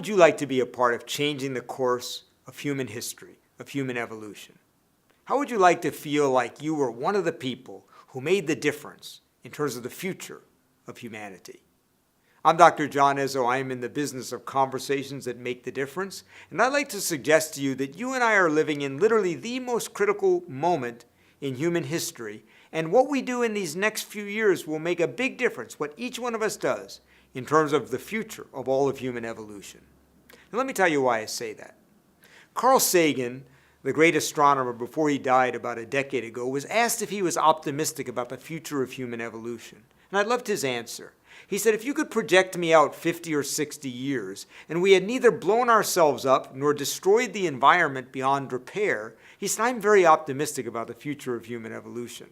would you like to be a part of changing the course of human history, of human evolution? How would you like to feel like you were one of the people who made the difference in terms of the future of humanity? I'm Dr. John Izzo. I am in the business of conversations that make the difference. And I'd like to suggest to you that you and I are living in literally the most critical moment in human history. And what we do in these next few years will make a big difference, what each one of us does, in terms of the future of all of human evolution. And let me tell you why I say that. Carl Sagan, the great astronomer before he died about a decade ago, was asked if he was optimistic about the future of human evolution. And I loved his answer. He said, if you could project me out 50 or 60 years, and we had neither blown ourselves up nor destroyed the environment beyond repair, he said, I'm very optimistic about the future of human evolution.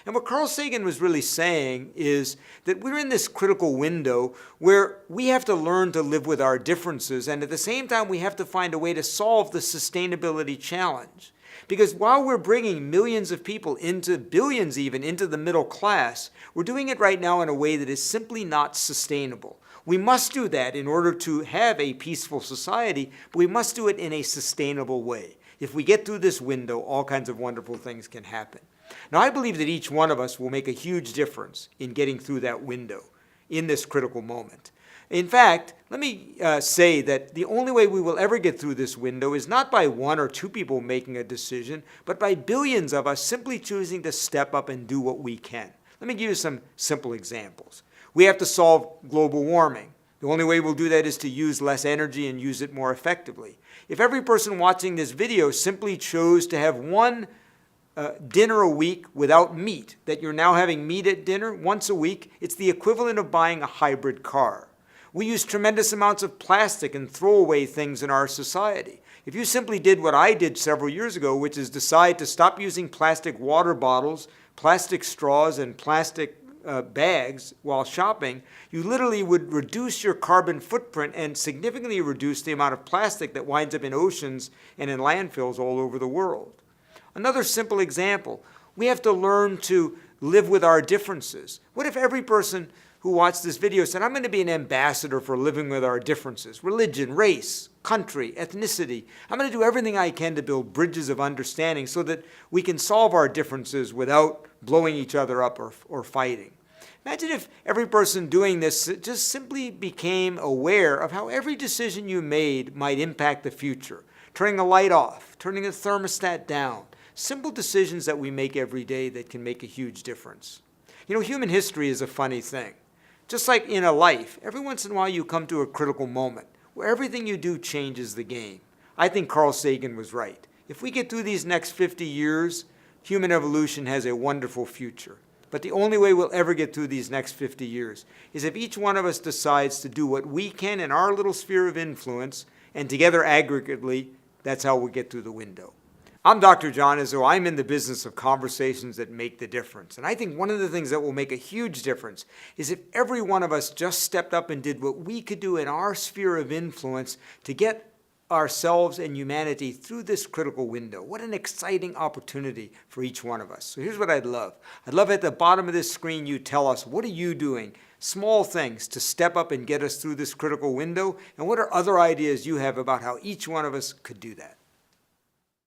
And what Carl Sagan was really saying is that we're in this critical window where we have to learn to live with our differences, and at the same time we have to find a way to solve the sustainability challenge. Because while we're bringing millions of people into billions even into the middle class, we're doing it right now in a way that is simply not sustainable. We must do that in order to have a peaceful society, but we must do it in a sustainable way. If we get through this window, all kinds of wonderful things can happen. Now, I believe that each one of us will make a huge difference in getting through that window in this critical moment. In fact, let me say that the only way we will ever get through this window is not by one or two people making a decision, but by billions of us simply choosing to step up and do what we can. Let me give you some simple examples. We have to solve global warming. The only way we'll do that is to use less energy and use it more effectively. If every person watching this video simply chose to have one dinner a week without meat, that you're now having meat at dinner once a week, it's the equivalent of buying a hybrid car. We use tremendous amounts of plastic and throwaway things in our society. If you simply did what I did several years ago, which is decide to stop using plastic water bottles, plastic straws, and plastic bags while shopping, you literally would reduce your carbon footprint and significantly reduce the amount of plastic that winds up in oceans and in landfills all over the world. Another simple example, we have to learn to live with our differences. What if every person who watched this video said, I'm going to be an ambassador for living with our differences, religion, race, country, ethnicity. I'm going to do everything I can to build bridges of understanding so that we can solve our differences without blowing each other up or fighting. Imagine if every person doing this just simply became aware of how every decision you made might impact the future. Turning a light off, turning a thermostat down. Simple decisions that we make every day that can make a huge difference. You know, human history is a funny thing. Just like in a life, every once in a while you come to a critical moment where everything you do changes the game. I think Carl Sagan was right. If we get through these next 50 years, human evolution has a wonderful future. But the only way we'll ever get through these next 50 years is if each one of us decides to do what we can in our little sphere of influence, and together aggregately, that's how we'll get through the window. I'm Dr. John Izzo. I'm in the business of conversations that make the difference. And I think one of the things that will make a huge difference is if every one of us just stepped up and did what we could do in our sphere of influence to get ourselves and humanity through this critical window. What an exciting opportunity for each one of us. So here's what I'd love. I'd love at the bottom of this screen you tell us, what are you doing? Small things to step up and get us through this critical window. And what are other ideas you have about how each one of us could do that?